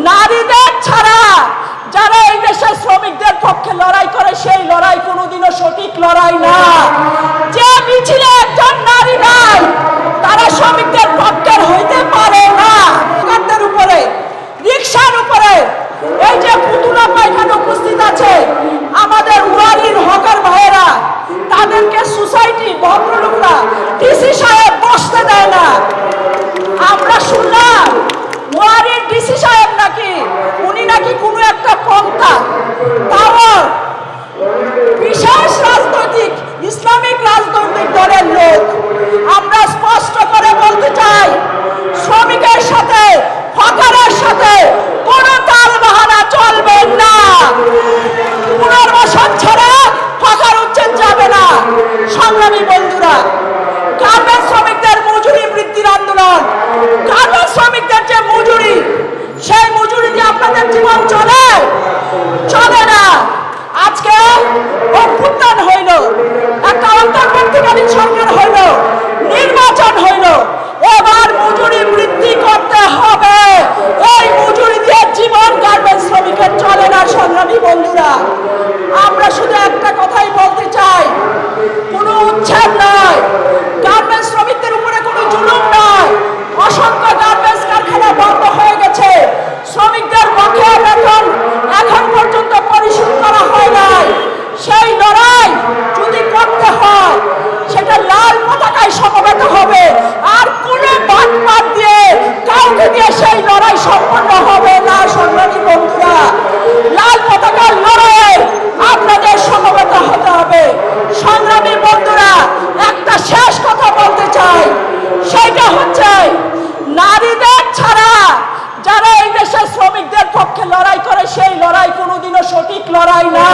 নারীদের ছাড়া যারা এই দেশের শ্রমিকদের পক্ষে লড়াই করে সেই লড়াই কোনোদিনও সঠিক লড়াই না। যে মিছিলে একজন নারী নাই তারা শ্রমিকদের পক্ষের হইতে পারে না। সরকারদের উপরে, রিকশার উপরে এই যে পুতুলা পায়খানা উপস্থিত আছে, আমাদের উড়ালির হকার ভাইয়েরা, তাদেরকে সোসাইটি ভদ্রলোকরা ডিসি সাহেব বসতে দেয় না। আমরা শুনলাম ওয়ারির ডিসি সাহেব নাকি উনি নাকি কোনো একটা পন্থা, তাও বিশেষ রাজনৈতিক ইসলামিক রাজনৈতিক দলের লোক। আমরা স্পষ্ট করে বলতে চাই, শ্রমিকের সাথে হকারের সাথে কোনো তাল বাহানা চলবে না। পুনর্বাসন ছাড়া হকার উচ্ছেদ যাবে না। সংগ্রামী বন্ধুরা, গার্মেন্টস শ্রমিকদের মজুরি বৃদ্ধির আন্দোলন, গার্মেন্টস শ্রমিকদের যে মজুরি, সেই মজুরি দিয়ে আপনাদের জীবন চলে চলে না। আজকে অভ্যুত্থান হইল, একটা অন্তর্বর্তীকালীন সরকার হইল, নির্বাচন হইল, এবার মজুরি বৃদ্ধি করতে হবে। এই মজুরি দিয়ে জীবন গার্মেন্টস শ্রমিকের চলে না। সংগ্রামী বন্ধুরা, আমরা শুধু একটা কথাই বলতে চাই, কোনো উচ্ছেদ নয়, গার্মেন্টস শ্রমিকদের উপরে কোনো জুলুম নয়। অসংখ্য গার্মেন্টস কারখানা বন্ধ হয়ে গেছে, শ্রমিকদের বকেয়া বেতন এখন পর্যন্ত পরিশোধ করা হয় নাই। সেই লড়াই যদি করতে হয় সেটা লাল পতাকায় সমবেত হবে, আর কোনো বাদ দিয়ে কাউকে দিয়ে সেই লড়াই সম্পন্ন হবে না। সংগ্রামী বন্ধুরা, লাল পতাকার লড়াইয়ে আপনাদের সমবেত হতে হবে। সংগ্রামী বন্ধুরা, একটা শেষ কথা বলতে চাই, সেটা হচ্ছে নারীদের ছাড়া যারা এই দেশের শ্রমিকদের পক্ষে লড়াই করে সেই লড়াই কোনোদিনও সঠিক লড়াই না।